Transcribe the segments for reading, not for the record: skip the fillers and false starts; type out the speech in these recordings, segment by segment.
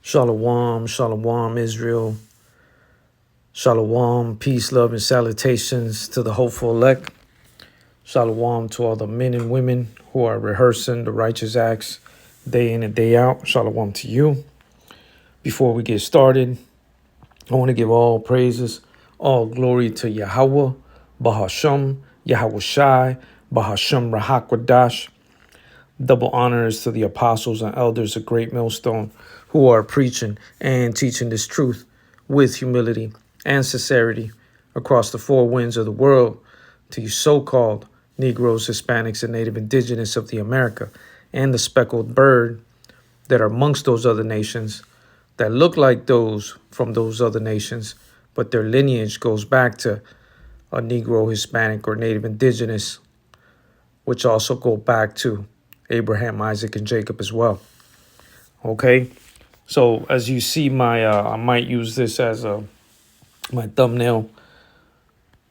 Shalom, shalom, Israel. Shalom, peace, love, and salutations to the hopeful elect. Shalom to all the men and women who are rehearsing the righteous acts day in and day out. Shalom to you. Before we get started, I want to give all praises, all glory to Yahweh, Bahasham, Yahweh Shai, Bahasham Rahakwadash. Double honors to the apostles and elders of Great Millstone who are preaching and teaching this truth with humility and sincerity across the four winds of the world to you so-called Negroes, Hispanics, and Native Indigenous of the America and the speckled bird that are amongst those other nations that look like those from those other nations, but their lineage goes back to a Negro, Hispanic, or Native Indigenous, which also go back to Abraham, Isaac, and Jacob as well. Okay, so as you see, I might use this as my thumbnail.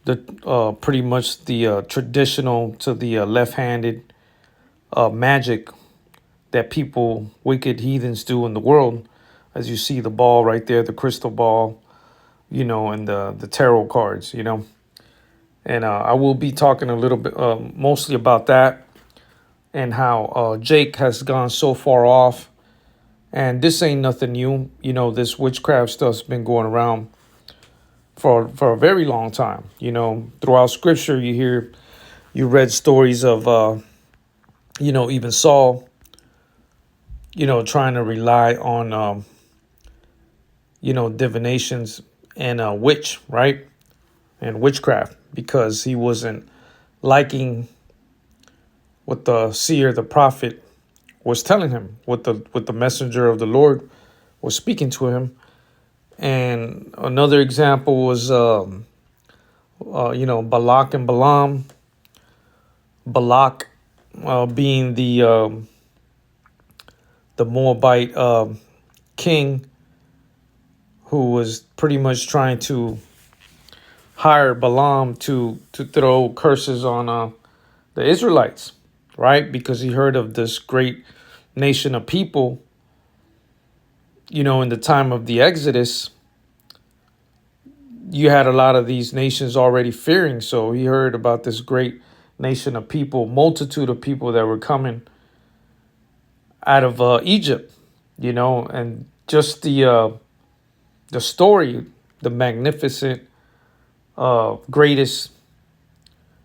The pretty much the traditional to the left-handed magic that people, wicked heathens, do in the world. As you see, the ball right there, the crystal ball, and the tarot cards, And I will be talking a little bit, mostly about that, and how Jake has gone so far off. And this ain't nothing new. This witchcraft stuff's been going around for a very long time. Throughout scripture, you read stories of, even Saul, trying to rely on, divinations and witch, right? And witchcraft, because he wasn't liking what the seer, the prophet, was telling him, what the messenger of the Lord was speaking to him. And another example was, Balak and Balaam. Balak being the Moabite king who was pretty much trying to hire Balaam to throw curses on the Israelites, right? Because he heard of this great nation of people, in the time of the Exodus. You had a lot of these nations already fearing. So he heard about this great nation of people, multitude of people that were coming out of Egypt, and just the story, the magnificent, greatest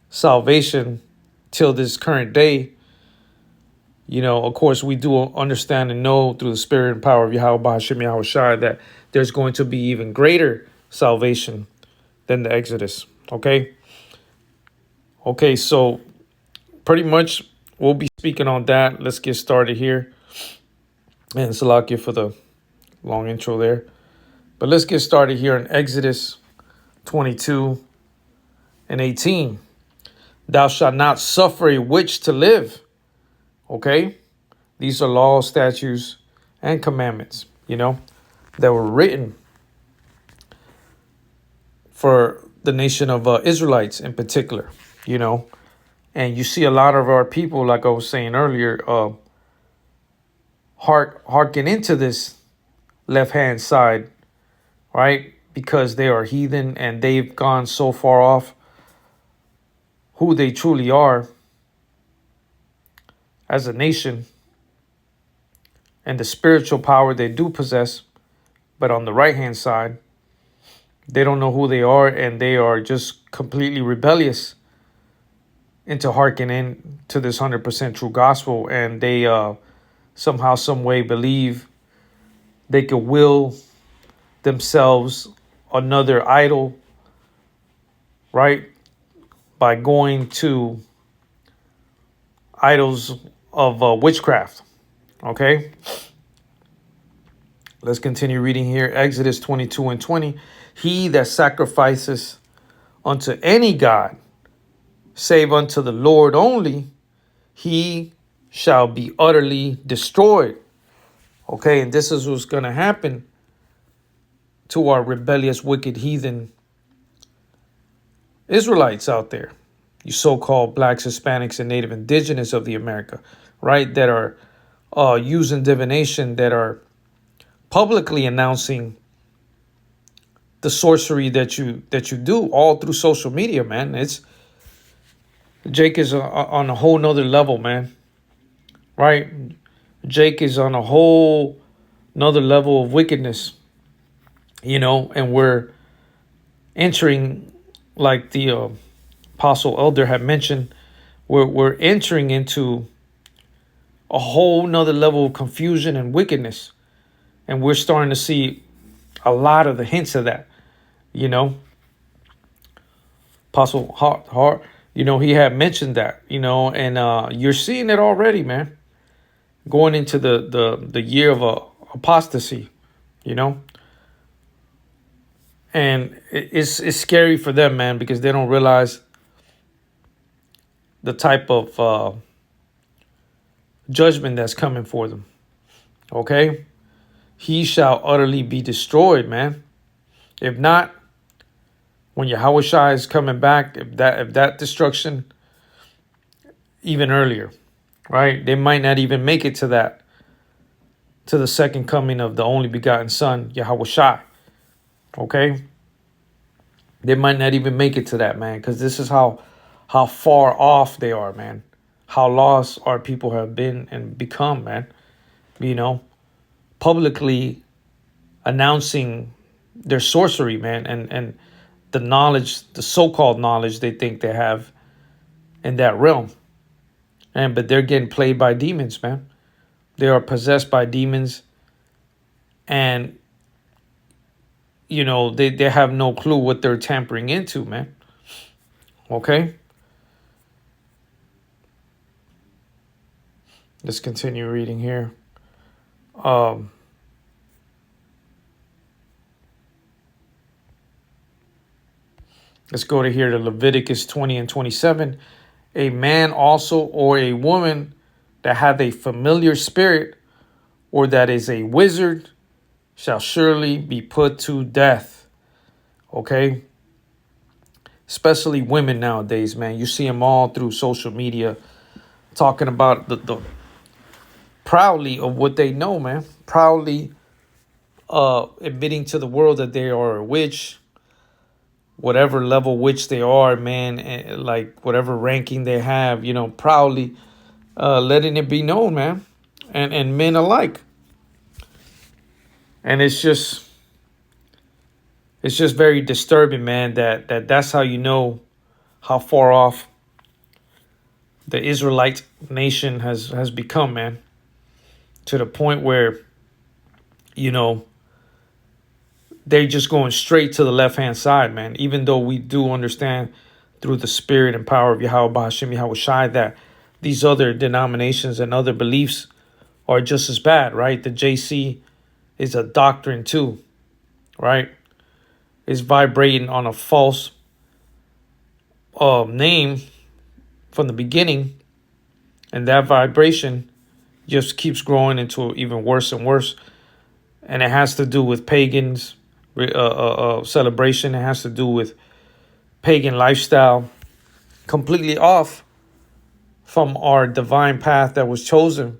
salvation till this current day. Of course, we do understand and know through the spirit and power of Yahweh Bahashim Yahweh Shai that there's going to be even greater salvation than the Exodus. Okay, so pretty much we'll be speaking on that. Let's get started here. And Salakia for the long intro there. But let's get started here in Exodus 22 and 18. Thou shalt not suffer a witch to live. Okay? These are laws, statutes, and commandments, that were written for the nation of Israelites in particular, And you see a lot of our people, like I was saying earlier, hearken into this left-hand side, right? Because they are heathen and they've gone so far off who they truly are as a nation and the spiritual power they do possess. But on the right-hand side, they don't know who they are, and they are just completely rebellious into hearkening to this 100% true gospel. And they somehow, some way believe they could will themselves another idol, right? By going to idols of witchcraft. Okay? Let's continue reading here. Exodus 22 and 20. He that sacrifices unto any god, save unto the Lord only, he shall be utterly destroyed. Okay, and this is what's going to happen to our rebellious, wicked, heathen Israelites out there. You so-called blacks, Hispanics, and Native Indigenous of the America, right? That are using divination, that are publicly announcing the sorcery that you do all through social media, man. It's Jake is on a whole nother level, man. Right? Jake is on a whole another level of wickedness, and we're entering, like the apostle elder had mentioned, we're entering into a whole nother level of confusion and wickedness, and we're starting to see a lot of the hints of that. Apostle Hart, he had mentioned that, and you're seeing it already, man, going into the year of apostasy, and it's scary for them, man, because they don't realize the type of judgment that's coming for them. Okay? He shall utterly be destroyed, man. If not, when Yahweh Shai is coming back, if that destruction, even earlier, right? They might not even make it to the second coming of the only begotten Son, Yahweh Shai. Okay? They might not even make it to that, man, because this is how far off they are, man. How lost our people have been and become, man. Publicly announcing their sorcery, man, and the knowledge, the so-called knowledge they think they have in that realm. But they're getting played by demons, man. They are possessed by demons, and they have no clue what they're tampering into, man. Okay? Let's continue reading here. Let's go to here to Leviticus 20 and 27. A man also or a woman that hath a familiar spirit or that is a wizard shall surely be put to death. Okay? Especially women nowadays, man. You see them all through social media talking about the proudly of what they know, man. Proudly admitting to the world that they are a witch, whatever level witch they are, man, and like whatever ranking they have, proudly letting it be known, man, and men alike. And it's just very disturbing, man, that's how you know how far off the Israelite nation has become, man, to the point where, they're just going straight to the left-hand side, man, even though we do understand through the spirit and power of Yahweh Hashem, Yahweh Shai, that these other denominations and other beliefs are just as bad, right? The JC is a doctrine too, right? It's vibrating on a false name from the beginning, and that vibration just keeps growing into even worse and worse. And it has to do with pagans celebration. It has to do with pagan lifestyle, completely off from our divine path that was chosen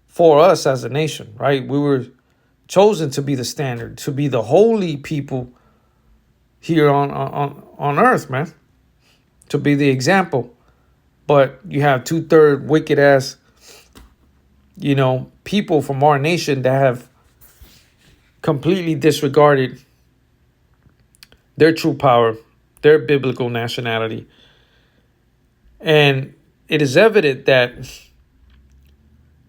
for us as a nation, right? We were chosen to be the standard, to be the holy people here on earth, man, to be the example. But you have 2/3 wicked ass, people from our nation that have completely disregarded their true power, their biblical nationality. And it is evident that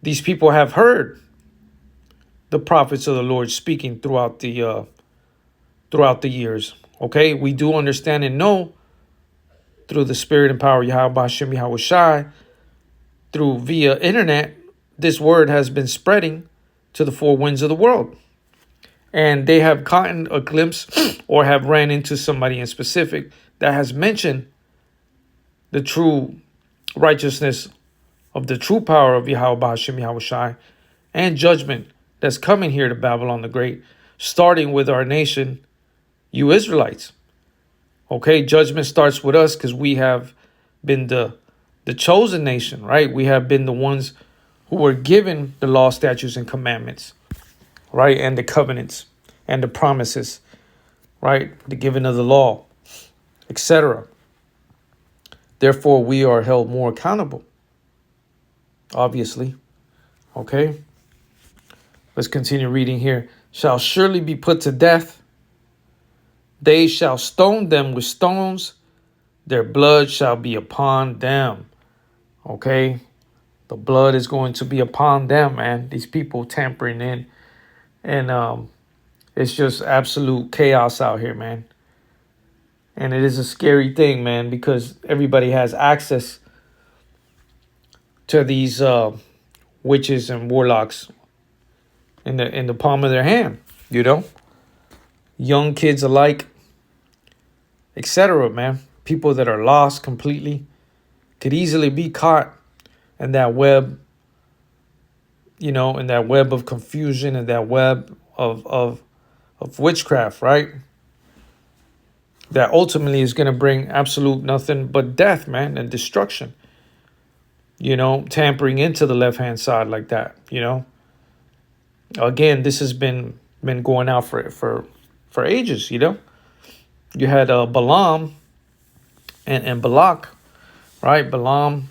these people have heard the prophets of the Lord speaking throughout the years. Okay, we do understand and know through the spirit and power of Yahweh Hashem, Yahweh Shai, through via internet, this word has been spreading to the four winds of the world. And they have gotten a glimpse or have ran into somebody in specific that has mentioned the true righteousness of the true power of Yahweh Hashem, Yahweh Shai, and judgment that's coming here to Babylon the Great, starting with our nation, you Israelites. Okay, judgment starts with us because we have been the chosen nation, right? We have been the ones who were given the law, statutes, and commandments. right? And the covenants and the promises, right? The giving of the law, etc. Therefore, we are held more accountable, obviously. Okay, let's continue reading here. Shall surely be put to death. They shall stone them with stones. Their blood shall be upon them. Okay, the blood is going to be upon them, man. These people tampering in. And it's just absolute chaos out here, man. And it is a scary thing, man, because everybody has access to these witches and warlocks in the palm of their hand, you know? Young kids alike, etc., man. People that are lost completely could easily be caught in that web, you know, in that web of confusion and that web of witchcraft, right? That ultimately is going to bring absolute nothing but death, man, and destruction. You know, tampering into the left-hand side like that, you know. Again, this has been going out for ages, you know. You had Balaam and Balak, right? Balaam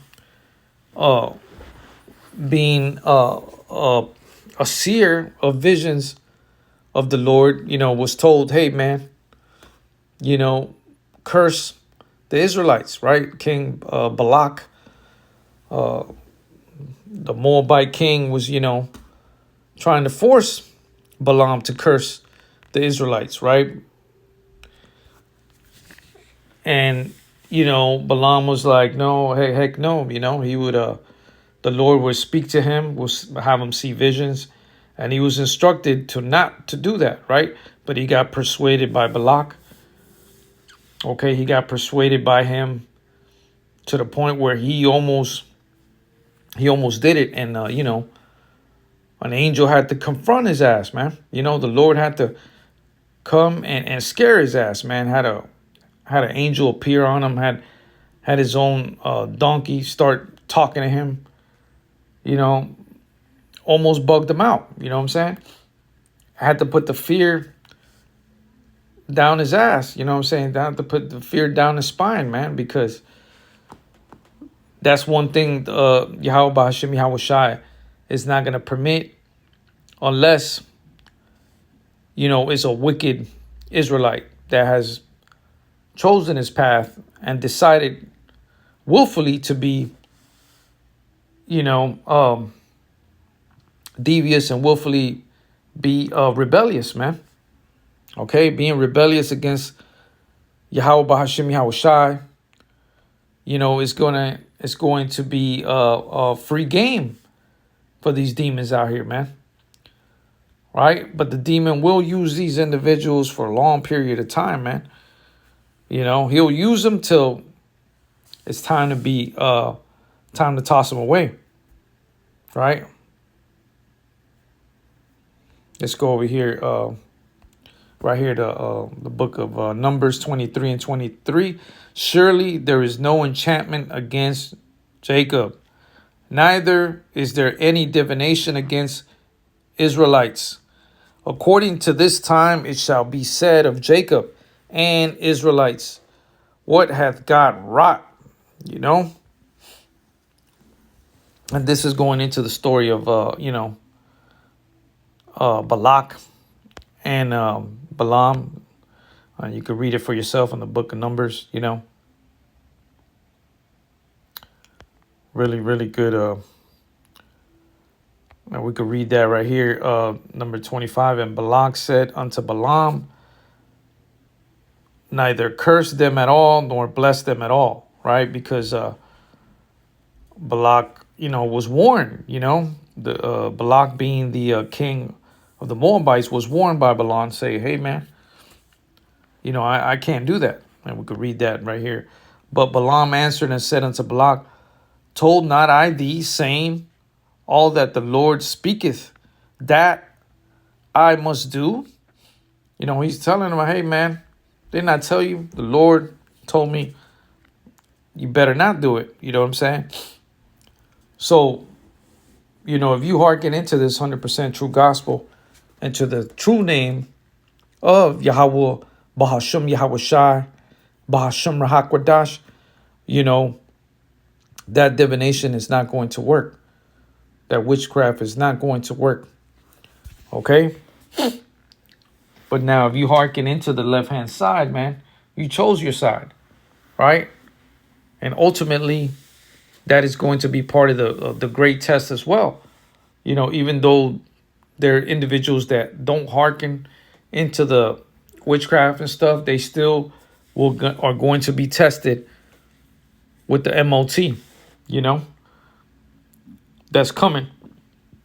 being a seer of visions of the Lord, you know, was told, hey, man, you know, curse the Israelites, right? King Balak, the Moabite king, was, you know, trying to force Balaam to curse the Israelites, right? And, you know, Balaam was like, no, hey, heck no, you know, he would, the Lord would speak to him, would have him see visions, and he was instructed to not to do that, right? But he got persuaded by Balak. Okay, he got persuaded by him to the point where he almost did it. And, you know, an angel had to confront his ass, man. You know, the Lord had to come and scare his ass, man. Had an angel appear on him, had his own donkey start talking to him, you know, almost bugged him out. You know what I'm saying? Had to put the fear down his ass, you know what I'm saying? Down to put the fear down his spine, man, because that's one thing Yahweh Hashem Yahweh Shai is not going to permit unless, you know, it's a wicked Israelite that has chosen his path and decided willfully to be, you know, devious and willfully be rebellious, man. Okay, being rebellious against Yahweh Hashem Yahweh Shai, you know, it's going to be a free game for these demons out here, man. Right? But the demon will use these individuals for a long period of time, man. You know, he'll use them till it's time to toss them away. Right? Let's go over here. Right here, the book of Numbers 23 and 23. Surely there is no enchantment against Jacob, neither is there any divination against Israelites. According to this time it shall be said of Jacob and Israelites, what hath God wrought? You know? And this is going into the story of, Balak and Balaam. You can read it for yourself in the book of Numbers, you know. Really, really good. And we could read that right here. Number 25. And Balak said unto Balaam, neither curse them at all, nor bless them at all. Right? Because Balak, you know, was warned, you know. The Balak being the king of the Moabites was warned by Balaam, say, hey, man, you know, I can't do that. And we could read that right here. But Balaam answered and said unto Balak, told not I thee, saying, all that the Lord speaketh, that I must do? You know, he's telling him, hey, man, didn't I tell you? The Lord told me you better not do it. You know what I'm saying? So, you know, if you hearken into this 100% true gospel and to the true name of Yahweh Bahasham Yahweh Shai, Bahasham Rahakwadash, that divination is not going to work. That witchcraft is not going to work. Okay? But now if you hearken into the left-hand side, man, you chose your side, right? And ultimately, that is going to be part of the great test as well. Even though there are individuals that don't hearken into the witchcraft and stuff, they still are going to be tested with the MOT, that's coming.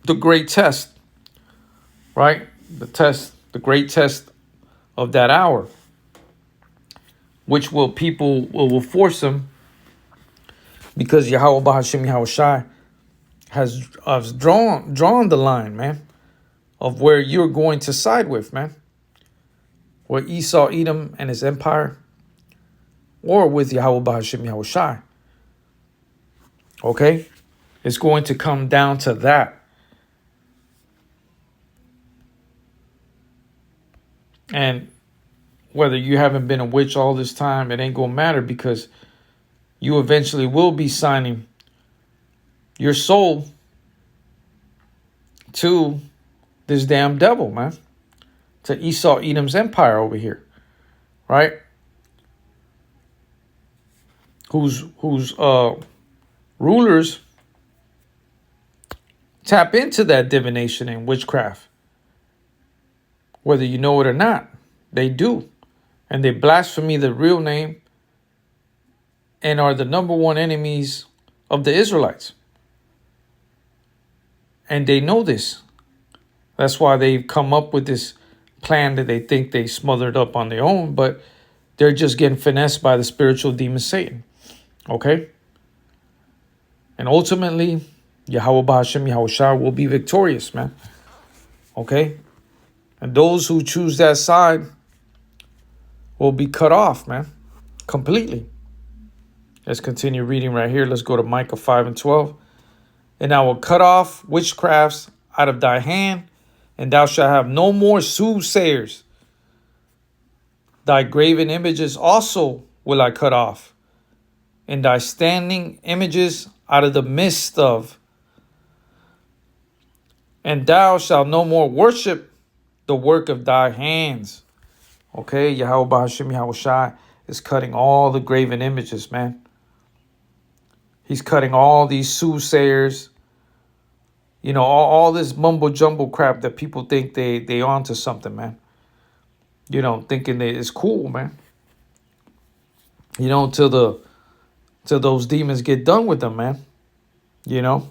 The great test, right? The great test of that hour, which people will force them, because Yahweh Bahashim Yahweh Shai has drawn the line, man, of where you're going to side with, man. Where Esau, Edom, and his empire, or with Yahweh Bahashim Yahweh Shai. Okay? It's going to come down to that. And whether you haven't been a witch all this time, it ain't going to matter, because you eventually will be signing your soul to this damn devil, man. To Esau, Edom's empire over here. Right? Whose rulers tap into that divination and witchcraft. Whether you know it or not, they do. And they blaspheme the real name and are the number one enemies of the Israelites. And they know this. That's why they've come up with this plan that they think they smothered up on their own, but they're just getting finessed by the spiritual demon Satan. Okay? And ultimately, Yahweh Bahashim Yahweh Shai will be victorious, man. Okay? And those who choose that side will be cut off, man. Completely. Let's continue reading right here. Let's go to Micah 5:12. And I will cut off witchcrafts out of thy hand, and thou shalt have no more soothsayers. Thy graven images also will I cut off, and thy standing images out of the midst of. And thou shalt no more worship the work of thy hands. Okay, Yahweh Bahashim Yahweh Shai is cutting all the graven images, man. He's cutting all these soothsayers. All this mumbo jumbo crap that people think they onto something, man. Thinking that it's cool, man. Till those demons get done with them, man. Yahweh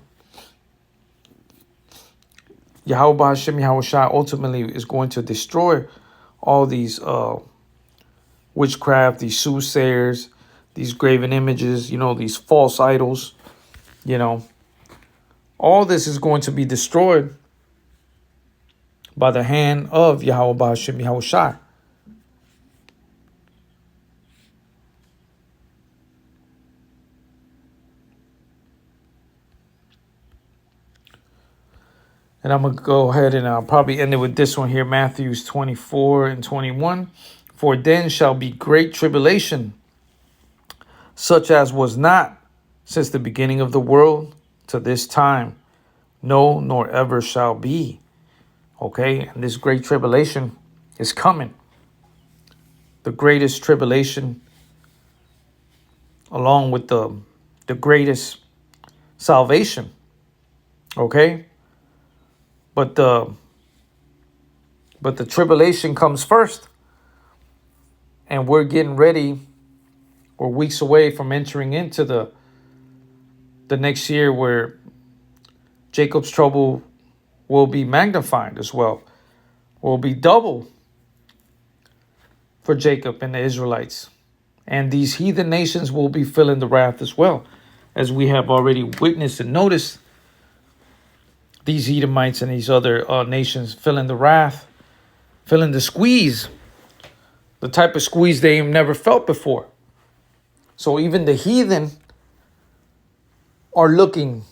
Bahashim Yahweh Shai ultimately is going to destroy all these witchcraft, these soothsayers, these graven images, these false idols, All this is going to be destroyed by the hand of Yahweh Bahashim Yahweh Shai. And I'm going to go ahead and I'll probably end it with this one here, Matthew 24:21. For then shall be great tribulation, such as was not since the beginning of the world to this time, no, nor ever shall be. Okay, and this great tribulation is coming. The greatest tribulation, along with the greatest salvation. Okay? But the tribulation comes first. And we're getting ready, or weeks away from entering into the next year, where Jacob's trouble will be magnified as well. Will be double for Jacob and the Israelites. And these heathen nations will be feeling the wrath as well, as we have already witnessed and noticed. These Edomites and these other nations feeling the wrath, feeling the squeeze, the type of squeeze they never felt before. So even the heathen are looking,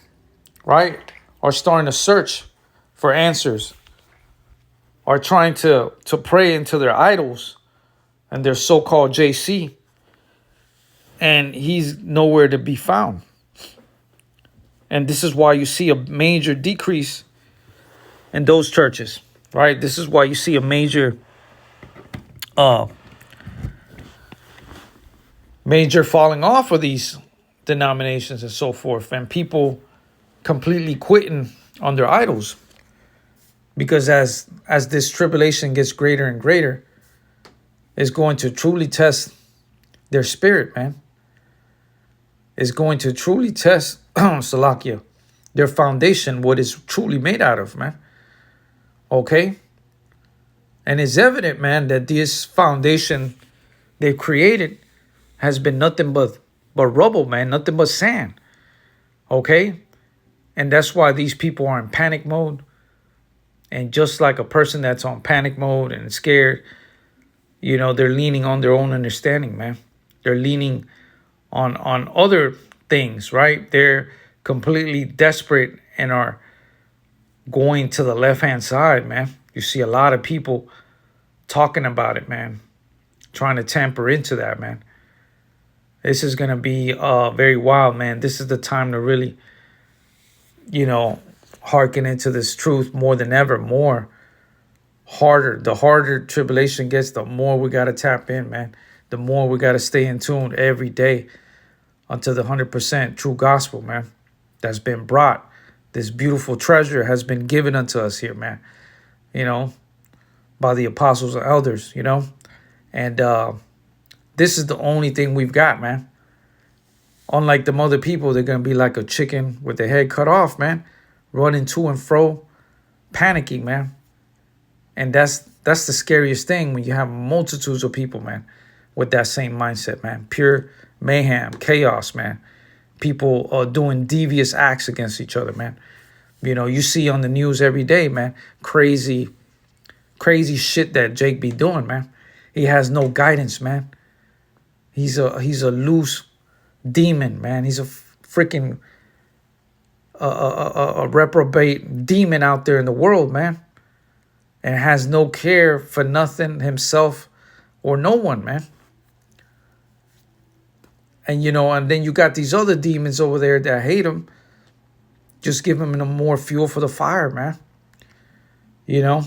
right? Are starting to search for answers. are trying to pray into their idols and their so-called JC, and he's nowhere to be found. And this is why you see a major decrease in those churches, right? This is why you see a major falling off of these denominations and so forth, and people completely quitting on their idols. Because as this tribulation gets greater and greater, it's going to truly test their spirit, man. It's going to truly test Salakia, their foundation, what it's truly made out of, man. Okay? And it's evident, man, that this foundation they've created has been nothing but rubble, man, nothing but sand. Okay? And that's why these people are in panic mode. And just like a person that's on panic mode and scared, you know, they're leaning on their own understanding, man. They're leaning on other things, right? They're completely desperate and are going to the left-hand side, man. You see a lot of people talking about it, man, trying to tamper into that, man. This is going to be very wild, man. This is the time to really, you know, hearken into this truth more than ever, more harder. The harder tribulation gets, the more we got to tap in, man. The more we got to stay in tune every day until the 100% true gospel, man, that's been brought. This beautiful treasure has been given unto us here, man, you know, by the apostles and elders, you know. And this is the only thing we've got, man. Unlike the other people, they're going to be like a chicken with their head cut off, man, running to and fro, panicking, man. And that's the scariest thing when you have multitudes of people, man, with that same mindset, man. Pure mayhem, chaos, man. People doing devious acts against each other, man. You know, you see on the news every day, man, crazy shit that Jake be doing, man. He has no guidance, man. He's a loose demon, man. He's a freaking a reprobate demon out there in the world, man. And has no care for nothing, himself or no one, man. And, you know, and then you got these other demons over there that hate him. Just give him more fuel for the fire, man. You know,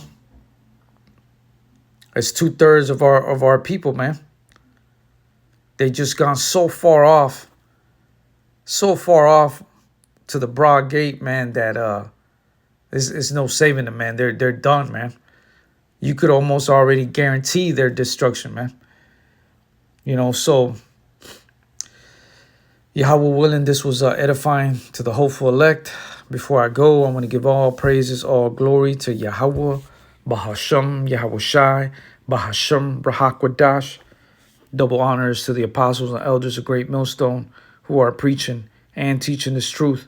it's 2/3 of our people, man. They just gone so far off to the broad gate, man, that it's no saving them, man. They're done, man. You could almost already guarantee their destruction, man. You know, so Yahweh willing, this was edifying to the hopeful elect. Before I go, I want to give all praises, all glory to Yahweh, Bahasham, Yahweh Shai, Bahasham, Rahakwadash. Double honors to the apostles and elders of Great Millstone who are preaching and teaching this truth.